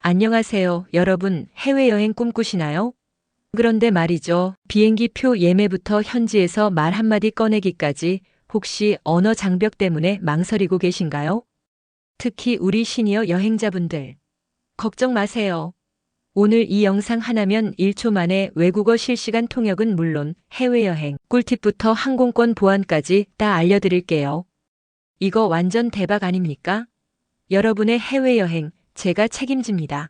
안녕하세요. 여러분, 해외여행 꿈꾸시나요? 그런데 말이죠. 비행기 표 예매부터 현지에서 말 한마디 꺼내기까지 혹시 언어 장벽 때문에 망설이고 계신가요? 특히 우리 시니어 여행자분들. 걱정 마세요. 오늘 이 영상 하나면 1초 만에 외국어 실시간 통역은 물론 해외여행, 꿀팁부터 항공권 보안까지 다 알려드릴게요. 이거 완전 대박 아닙니까? 여러분의 해외여행, 제가 책임집니다.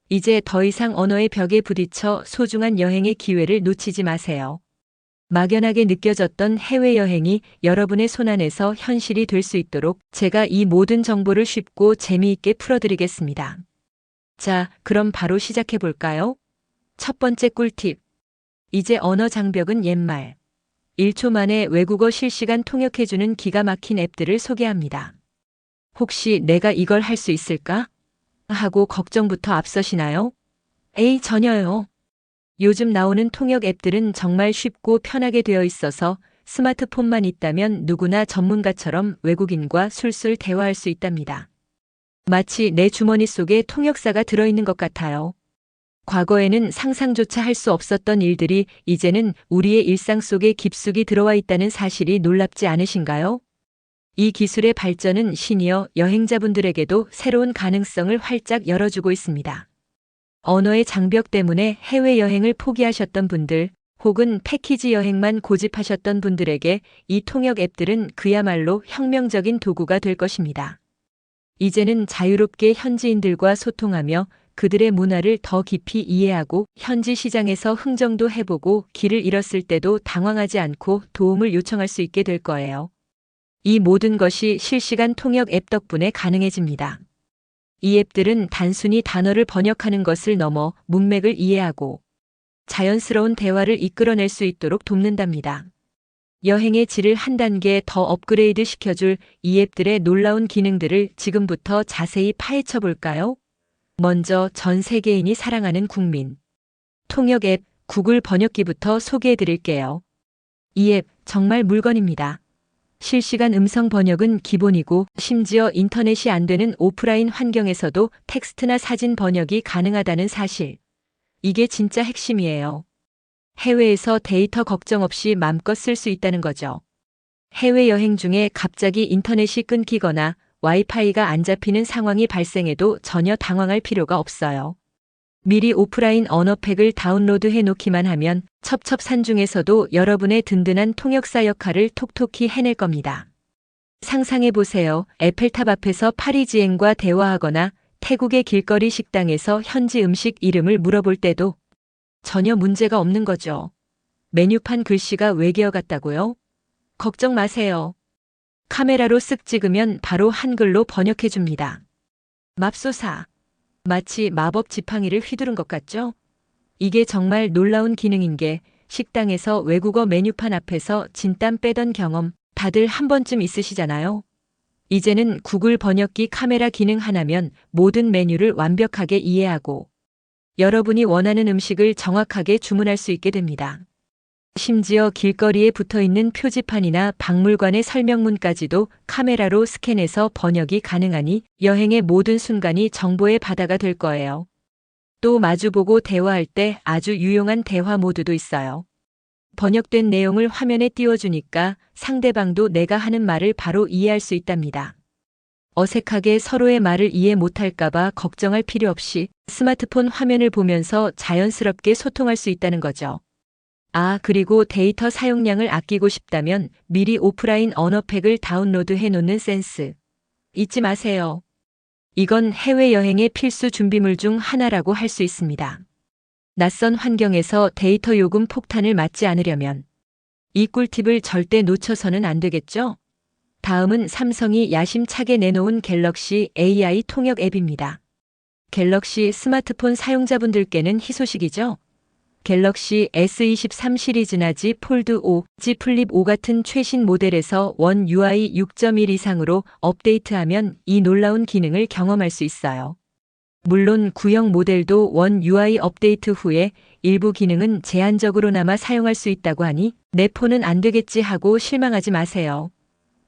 이제 더 이상 언어의 벽에 부딪혀 소중한 여행의 기회를 놓치지 마세요. 막연하게 느껴졌던 해외여행이 여러분의 손안에서 현실이 될 수 있도록 제가 이 모든 정보를 쉽고 재미있게 풀어드리겠습니다. 자, 그럼 바로 시작해 볼까요? 첫 번째 꿀팁. 이제 언어 장벽은 옛말. 1초 만에 외국어 실시간 통역해주는 기가 막힌 앱들을 소개합니다. 혹시 내가 이걸 할 수 있을까? 하고 걱정부터 앞서시나요? 에이, 전혀요. 요즘 나오는 통역 앱들은 정말 쉽고 편하게 되어 있어서 스마트폰만 있다면 누구나 전문가처럼 외국인과 술술 대화할 수 있답니다. 마치 내 주머니 속에 통역사가 들어있는 것 같아요. 과거에는 상상조차 할 수 없었던 일들이 이제는 우리의 일상 속에 깊숙이 들어와 있다는 사실이 놀랍지 않으신가요? 이 기술의 발전은 시니어 여행자분들에게도 새로운 가능성을 활짝 열어주고 있습니다. 언어의 장벽 때문에 해외여행을 포기하셨던 분들, 혹은 패키지 여행만 고집하셨던 분들에게 이 통역 앱들은 그야말로 혁명적인 도구가 될 것입니다. 이제는 자유롭게 현지인들과 소통하며 그들의 문화를 더 깊이 이해하고 현지 시장에서 흥정도 해보고 길을 잃었을 때도 당황하지 않고 도움을 요청할 수 있게 될 거예요. 이 모든 것이 실시간 통역 앱 덕분에 가능해집니다. 이 앱들은 단순히 단어를 번역하는 것을 넘어 문맥을 이해하고 자연스러운 대화를 이끌어낼 수 있도록 돕는답니다. 여행의 질을 한 단계 더 업그레이드 시켜줄 이 앱들의 놀라운 기능들을 지금부터 자세히 파헤쳐 볼까요? 먼저 전 세계인이 사랑하는 국민. 통역 앱 구글 번역기부터 소개해 드릴게요. 이 앱 정말 물건입니다. 실시간 음성 번역은 기본이고 심지어 인터넷이 안 되는 오프라인 환경에서도 텍스트나 사진 번역이 가능하다는 사실. 이게 진짜 핵심이에요. 해외에서 데이터 걱정 없이 맘껏 쓸 수 있다는 거죠. 해외여행 중에 갑자기 인터넷이 끊기거나 와이파이가 안 잡히는 상황이 발생해도 전혀 당황할 필요가 없어요. 미리 오프라인 언어팩을 다운로드해 놓기만 하면 첩첩산중에서도 여러분의 든든한 통역사 역할을 톡톡히 해낼 겁니다. 상상해 보세요. 에펠탑 앞에서 파리지앵과 대화하거나 태국의 길거리 식당에서 현지 음식 이름을 물어볼 때도 전혀 문제가 없는 거죠. 메뉴판 글씨가 외계어 같다고요? 걱정 마세요. 카메라로 쓱 찍으면 바로 한글로 번역해 줍니다. 맙소사. 마치 마법 지팡이를 휘두른 것 같죠? 이게 정말 놀라운 기능인 게 식당에서 외국어 메뉴판 앞에서 진땀 빼던 경험 다들 한 번쯤 있으시잖아요. 이제는 구글 번역기 카메라 기능 하나면 모든 메뉴를 완벽하게 이해하고 여러분이 원하는 음식을 정확하게 주문할 수 있게 됩니다. 심지어 길거리에 붙어있는 표지판이나 박물관의 설명문까지도 카메라로 스캔해서 번역이 가능하니 여행의 모든 순간이 정보의 바다가 될 거예요. 또 마주보고 대화할 때 아주 유용한 대화 모드도 있어요. 번역된 내용을 화면에 띄워주니까 상대방도 내가 하는 말을 바로 이해할 수 있답니다. 어색하게 서로의 말을 이해 못할까봐 걱정할 필요 없이 스마트폰 화면을 보면서 자연스럽게 소통할 수 있다는 거죠. 아, 그리고 데이터 사용량을 아끼고 싶다면 미리 오프라인 언어팩을 다운로드해 놓는 센스. 잊지 마세요. 이건 해외여행의 필수 준비물 중 하나라고 할 수 있습니다. 낯선 환경에서 데이터 요금 폭탄을 맞지 않으려면 이 꿀팁을 절대 놓쳐서는 안 되겠죠? 다음은 삼성이 야심차게 내놓은 갤럭시 AI 통역 앱입니다. 갤럭시 스마트폰 사용자분들께는 희소식이죠? 갤럭시 S23 시리즈나 Z 폴드 5, Z 플립 5 같은 최신 모델에서 원 UI 6.1 이상으로 업데이트하면 이 놀라운 기능을 경험할 수 있어요. 물론 구형 모델도 원 UI 업데이트 후에 일부 기능은 제한적으로나마 사용할 수 있다고 하니 내 폰은 안 되겠지 하고 실망하지 마세요.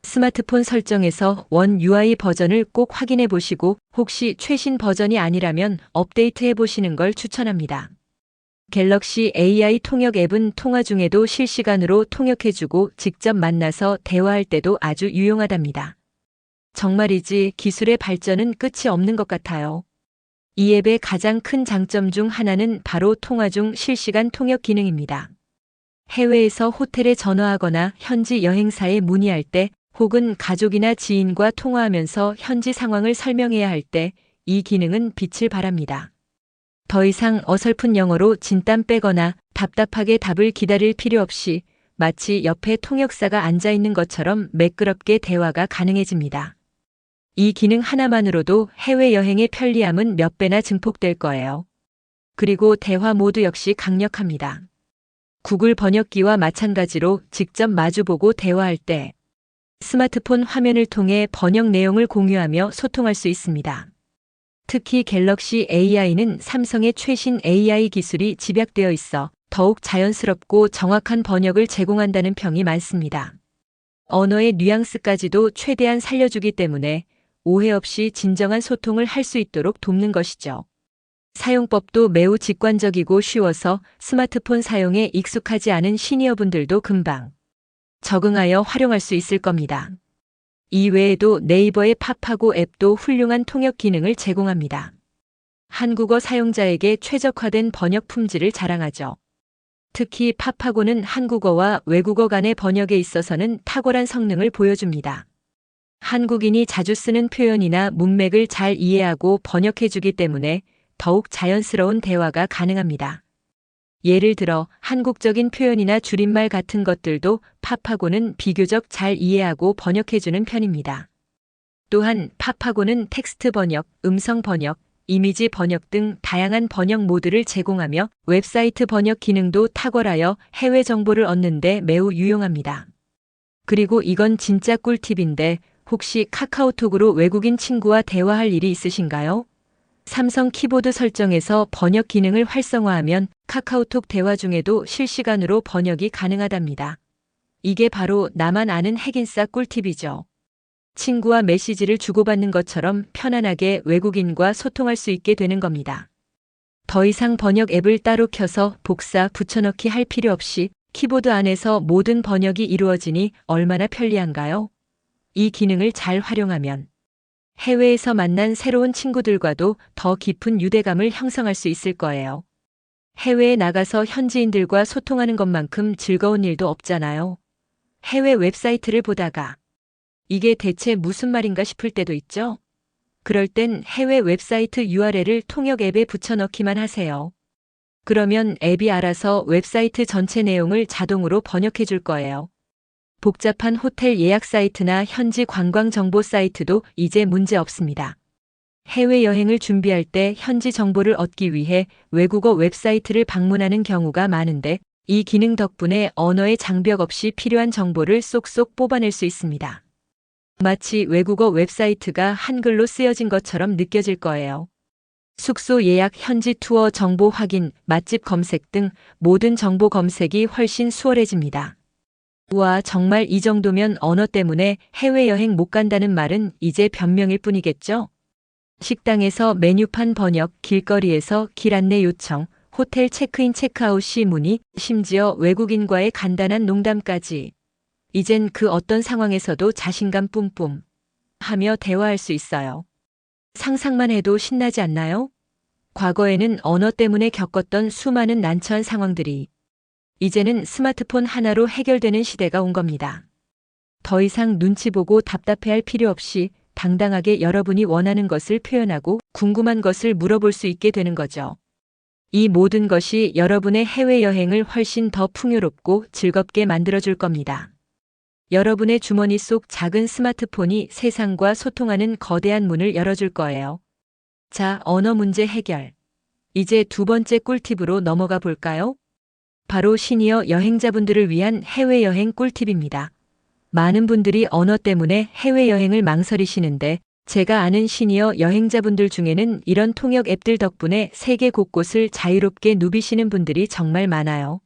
스마트폰 설정에서 원 UI 버전을 꼭 확인해 보시고 혹시 최신 버전이 아니라면 업데이트해 보시는 걸 추천합니다. 갤럭시 AI 통역 앱은 통화 중에도 실시간으로 통역해주고 직접 만나서 대화할 때도 아주 유용하답니다. 정말이지 기술의 발전은 끝이 없는 것 같아요. 이 앱의 가장 큰 장점 중 하나는 바로 통화 중 실시간 통역 기능입니다. 해외에서 호텔에 전화하거나 현지 여행사에 문의할 때 혹은 가족이나 지인과 통화하면서 현지 상황을 설명해야 할 때 이 기능은 빛을 발합니다. 더 이상 어설픈 영어로 진땀 빼거나 답답하게 답을 기다릴 필요 없이 마치 옆에 통역사가 앉아 있는 것처럼 매끄럽게 대화가 가능해집니다. 이 기능 하나만으로도 해외여행의 편리함은 몇 배나 증폭될 거예요. 그리고 대화 모드 역시 강력합니다. 구글 번역기와 마찬가지로 직접 마주보고 대화할 때 스마트폰 화면을 통해 번역 내용을 공유하며 소통할 수 있습니다. 특히 갤럭시 AI는 삼성의 최신 AI 기술이 집약되어 있어 더욱 자연스럽고 정확한 번역을 제공한다는 평이 많습니다. 언어의 뉘앙스까지도 최대한 살려주기 때문에 오해 없이 진정한 소통을 할 수 있도록 돕는 것이죠. 사용법도 매우 직관적이고 쉬워서 스마트폰 사용에 익숙하지 않은 시니어분들도 금방 적응하여 활용할 수 있을 겁니다. 이 외에도 네이버의 팝하고 앱도 훌륭한 통역 기능을 제공합니다. 한국어 사용자에게 최적화된 번역 품질을 자랑하죠. 특히 팝하고는 한국어와 외국어 간의 번역에 있어서는 탁월한 성능을 보여줍니다. 한국인이 자주 쓰는 표현이나 문맥을 잘 이해하고 번역해주기 때문에 더욱 자연스러운 대화가 가능합니다. 예를 들어 한국적인 표현이나 줄임말 같은 것들도 팝하고는 비교적 잘 이해하고 번역해주는 편입니다. 또한 팝하고는 텍스트 번역, 음성 번역, 이미지 번역 등 다양한 번역 모드를 제공하며 웹사이트 번역 기능도 탁월하여 해외 정보를 얻는 데 매우 유용합니다. 그리고 이건 진짜 꿀팁인데 혹시 카카오톡으로 외국인 친구와 대화할 일이 있으신가요? 삼성 키보드 설정에서 번역 기능을 활성화하면 카카오톡 대화 중에도 실시간으로 번역이 가능하답니다. 이게 바로 나만 아는 핵인싸 꿀팁이죠. 친구와 메시지를 주고받는 것처럼 편안하게 외국인과 소통할 수 있게 되는 겁니다. 더 이상 번역 앱을 따로 켜서 복사, 붙여넣기 할 필요 없이 키보드 안에서 모든 번역이 이루어지니 얼마나 편리한가요? 이 기능을 잘 활용하면 해외에서 만난 새로운 친구들과도 더 깊은 유대감을 형성할 수 있을 거예요. 해외에 나가서 현지인들과 소통하는 것만큼 즐거운 일도 없잖아요. 해외 웹사이트를 보다가 이게 대체 무슨 말인가 싶을 때도 있죠? 그럴 땐 해외 웹사이트 URL을 통역 앱에 붙여넣기만 하세요. 그러면 앱이 알아서 웹사이트 전체 내용을 자동으로 번역해 줄 거예요. 복잡한 호텔 예약 사이트나 현지 관광 정보 사이트도 이제 문제 없습니다. 해외여행을 준비할 때 현지 정보를 얻기 위해 외국어 웹사이트를 방문하는 경우가 많은데 이 기능 덕분에 언어의 장벽 없이 필요한 정보를 쏙쏙 뽑아낼 수 있습니다. 마치 외국어 웹사이트가 한글로 쓰여진 것처럼 느껴질 거예요. 숙소 예약, 현지 투어 정보 확인, 맛집 검색 등 모든 정보 검색이 훨씬 수월해집니다. 우와, 정말 이 정도면 언어 때문에 해외여행 못 간다는 말은 이제 변명일 뿐이겠죠? 식당에서 메뉴판 번역, 길거리에서 길 안내 요청, 호텔 체크인 체크아웃 시 문의, 심지어 외국인과의 간단한 농담까지. 이젠 그 어떤 상황에서도 자신감 뿜뿜 하며 대화할 수 있어요. 상상만 해도 신나지 않나요? 과거에는 언어 때문에 겪었던 수많은 난처한 상황들이 이제는 스마트폰 하나로 해결되는 시대가 온 겁니다. 더 이상 눈치 보고 답답해할 필요 없이 당당하게 여러분이 원하는 것을 표현하고 궁금한 것을 물어볼 수 있게 되는 거죠. 이 모든 것이 여러분의 해외여행을 훨씬 더 풍요롭고 즐겁게 만들어줄 겁니다. 여러분의 주머니 속 작은 스마트폰이 세상과 소통하는 거대한 문을 열어줄 거예요. 자, 언어 문제 해결. 이제 두 번째 꿀팁으로 넘어가 볼까요? 바로 시니어 여행자분들을 위한 해외여행 꿀팁입니다. 많은 분들이 언어 때문에 해외여행을 망설이시는데 제가 아는 시니어 여행자분들 중에는 이런 통역 앱들 덕분에 세계 곳곳을 자유롭게 누비시는 분들이 정말 많아요.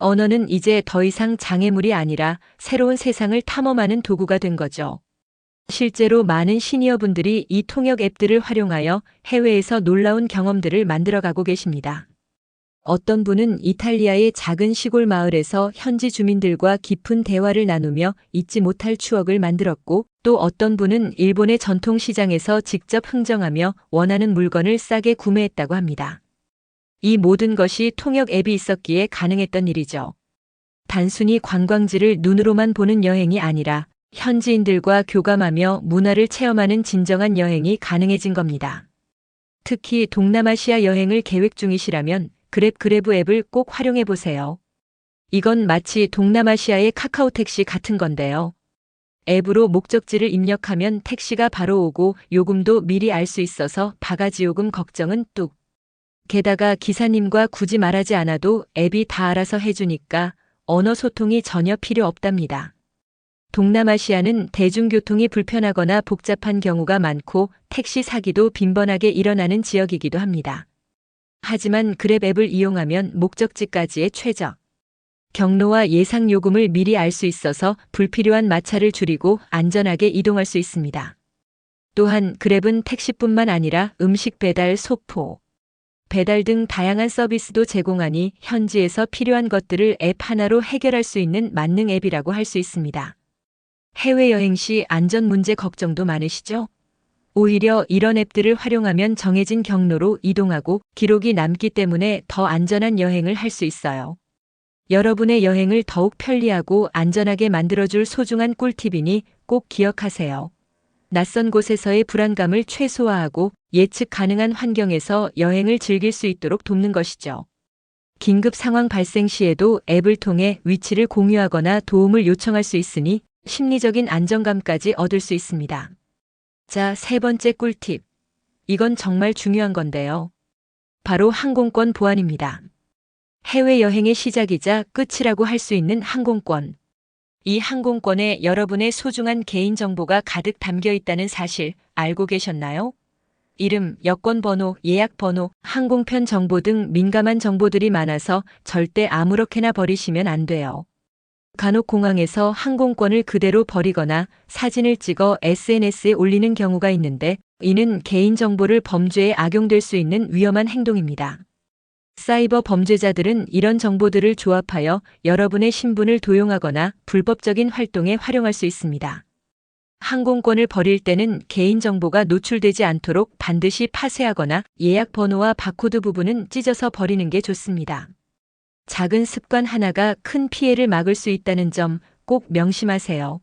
언어는 이제 더 이상 장애물이 아니라 새로운 세상을 탐험하는 도구가 된 거죠. 실제로 많은 시니어분들이 이 통역 앱들을 활용하여 해외에서 놀라운 경험들을 만들어가고 계십니다. 어떤 분은 이탈리아의 작은 시골 마을에서 현지 주민들과 깊은 대화를 나누며 잊지 못할 추억을 만들었고, 또 어떤 분은 일본의 전통 시장에서 직접 흥정하며 원하는 물건을 싸게 구매했다고 합니다. 이 모든 것이 통역 앱이 있었기에 가능했던 일이죠. 단순히 관광지를 눈으로만 보는 여행이 아니라 현지인들과 교감하며 문화를 체험하는 진정한 여행이 가능해진 겁니다. 특히 동남아시아 여행을 계획 중이시라면 그랩 앱을 꼭 활용해 보세요. 이건 마치 동남아시아의 카카오택시 같은 건데요. 앱으로 목적지를 입력하면 택시가 바로 오고 요금도 미리 알 수 있어서 바가지 요금 걱정은 뚝. 게다가 기사님과 굳이 말하지 않아도 앱이 다 알아서 해주니까 언어 소통이 전혀 필요 없답니다. 동남아시아는 대중교통이 불편하거나 복잡한 경우가 많고 택시 사기도 빈번하게 일어나는 지역이기도 합니다. 하지만 그랩 앱을 이용하면 목적지까지의 최적 경로와 예상 요금을 미리 알 수 있어서 불필요한 마찰을 줄이고 안전하게 이동할 수 있습니다. 또한 그랩은 택시뿐만 아니라 음식 배달, 소포, 배달 등 다양한 서비스도 제공하니 현지에서 필요한 것들을 앱 하나로 해결할 수 있는 만능 앱이라고 할 수 있습니다. 해외여행 시 안전 문제 걱정도 많으시죠? 오히려 이런 앱들을 활용하면 정해진 경로로 이동하고 기록이 남기 때문에 더 안전한 여행을 할 수 있어요. 여러분의 여행을 더욱 편리하고 안전하게 만들어줄 소중한 꿀팁이니 꼭 기억하세요. 낯선 곳에서의 불안감을 최소화하고 예측 가능한 환경에서 여행을 즐길 수 있도록 돕는 것이죠. 긴급 상황 발생 시에도 앱을 통해 위치를 공유하거나 도움을 요청할 수 있으니 심리적인 안정감까지 얻을 수 있습니다. 자, 세 번째 꿀팁. 이건 정말 중요한 건데요. 바로 항공권 보안입니다. 해외여행의 시작이자 끝이라고 할 수 있는 항공권. 이 항공권에 여러분의 소중한 개인정보가 가득 담겨 있다는 사실 알고 계셨나요? 이름, 여권번호, 예약번호, 항공편 정보 등 민감한 정보들이 많아서 절대 아무렇게나 버리시면 안 돼요. 간혹 공항에서 항공권을 그대로 버리거나 사진을 찍어 SNS에 올리는 경우가 있는데 이는 개인정보를 범죄에 악용될 수 있는 위험한 행동입니다. 사이버 범죄자들은 이런 정보들을 조합하여 여러분의 신분을 도용하거나 불법적인 활동에 활용할 수 있습니다. 항공권을 버릴 때는 개인정보가 노출되지 않도록 반드시 파쇄하거나 예약 번호와 바코드 부분은 찢어서 버리는 게 좋습니다. 작은 습관 하나가 큰 피해를 막을 수 있다는 점 꼭 명심하세요.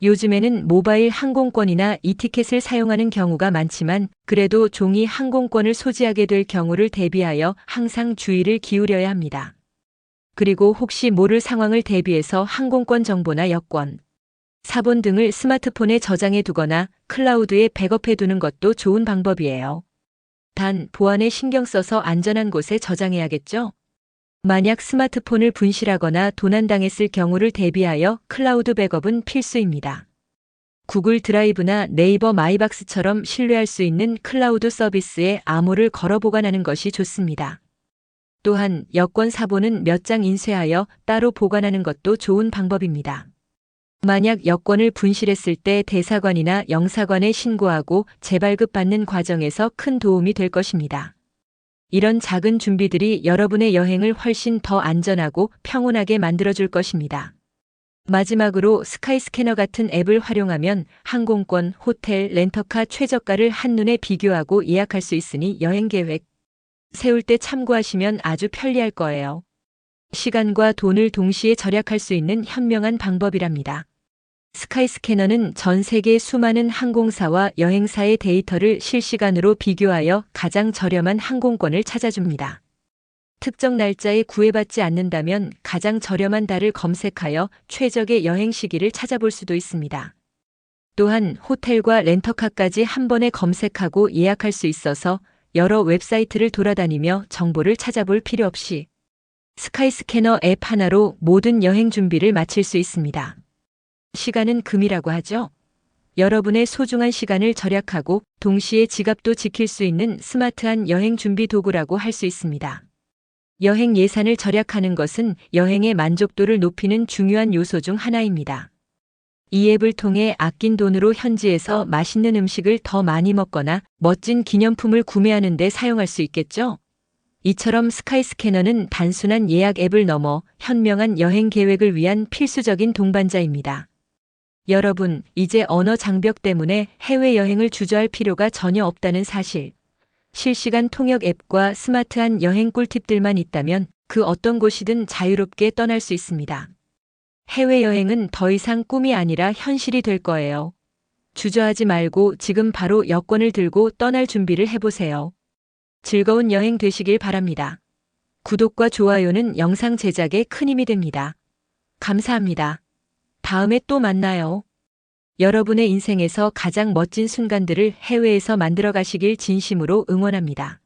요즘에는 모바일 항공권이나 이티켓을 사용하는 경우가 많지만 그래도 종이 항공권을 소지하게 될 경우를 대비하여 항상 주의를 기울여야 합니다. 그리고 혹시 모를 상황을 대비해서 항공권 정보나 여권, 사본 등을 스마트폰에 저장해 두거나 클라우드에 백업해 두는 것도 좋은 방법이에요. 단, 보안에 신경 써서 안전한 곳에 저장해야겠죠? 만약 스마트폰을 분실하거나 도난당했을 경우를 대비하여 클라우드 백업은 필수입니다. 구글 드라이브나 네이버 마이박스처럼 신뢰할 수 있는 클라우드 서비스에 암호를 걸어 보관하는 것이 좋습니다. 또한 여권 사본은 몇 장 인쇄하여 따로 보관하는 것도 좋은 방법입니다. 만약 여권을 분실했을 때 대사관이나 영사관에 신고하고 재발급받는 과정에서 큰 도움이 될 것입니다. 이런 작은 준비들이 여러분의 여행을 훨씬 더 안전하고 평온하게 만들어줄 것입니다. 마지막으로 스카이스캐너 같은 앱을 활용하면 항공권, 호텔, 렌터카 최저가를 한눈에 비교하고 예약할 수 있으니 여행 계획 세울 때 참고하시면 아주 편리할 거예요. 시간과 돈을 동시에 절약할 수 있는 현명한 방법이랍니다. 스카이스캐너는 전 세계 수많은 항공사와 여행사의 데이터를 실시간으로 비교하여 가장 저렴한 항공권을 찾아줍니다. 특정 날짜에 구애받지 않는다면 가장 저렴한 달을 검색하여 최적의 여행 시기를 찾아볼 수도 있습니다. 또한 호텔과 렌터카까지 한 번에 검색하고 예약할 수 있어서 여러 웹사이트를 돌아다니며 정보를 찾아볼 필요 없이 스카이스캐너 앱 하나로 모든 여행 준비를 마칠 수 있습니다. 시간은 금이라고 하죠. 여러분의 소중한 시간을 절약하고 동시에 지갑도 지킬 수 있는 스마트한 여행 준비 도구라고 할 수 있습니다. 여행 예산을 절약하는 것은 여행의 만족도를 높이는 중요한 요소 중 하나입니다. 이 앱을 통해 아낀 돈으로 현지에서 맛있는 음식을 더 많이 먹거나 멋진 기념품을 구매하는 데 사용할 수 있겠죠? 이처럼 스카이스캐너는 단순한 예약 앱을 넘어 현명한 여행 계획을 위한 필수적인 동반자입니다. 여러분, 이제 언어 장벽 때문에 해외여행을 주저할 필요가 전혀 없다는 사실. 실시간 통역 앱과 스마트한 여행 꿀팁들만 있다면 그 어떤 곳이든 자유롭게 떠날 수 있습니다. 해외여행은 더 이상 꿈이 아니라 현실이 될 거예요. 주저하지 말고 지금 바로 여권을 들고 떠날 준비를 해보세요. 즐거운 여행 되시길 바랍니다. 구독과 좋아요는 영상 제작에 큰 힘이 됩니다. 감사합니다. 다음에 또 만나요. 여러분의 인생에서 가장 멋진 순간들을 해외에서 만들어 가시길 진심으로 응원합니다.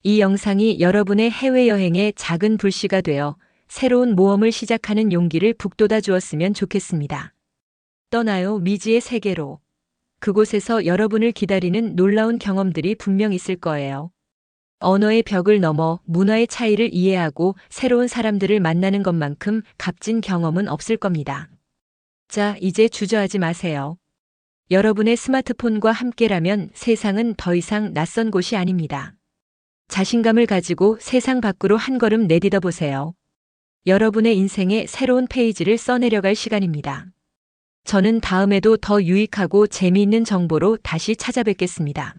이 영상이 여러분의 해외여행의 작은 불씨가 되어 새로운 모험을 시작하는 용기를 북돋아 주었으면 좋겠습니다. 떠나요 미지의 세계로. 그곳에서 여러분을 기다리는 놀라운 경험들이 분명 있을 거예요. 언어의 벽을 넘어 문화의 차이를 이해하고 새로운 사람들을 만나는 것만큼 값진 경험은 없을 겁니다. 자, 이제 주저하지 마세요. 여러분의 스마트폰과 함께라면 세상은 더 이상 낯선 곳이 아닙니다. 자신감을 가지고 세상 밖으로 한 걸음 내딛어 보세요. 여러분의 인생의 새로운 페이지를 써내려갈 시간입니다. 저는 다음에도 더 유익하고 재미있는 정보로 다시 찾아뵙겠습니다.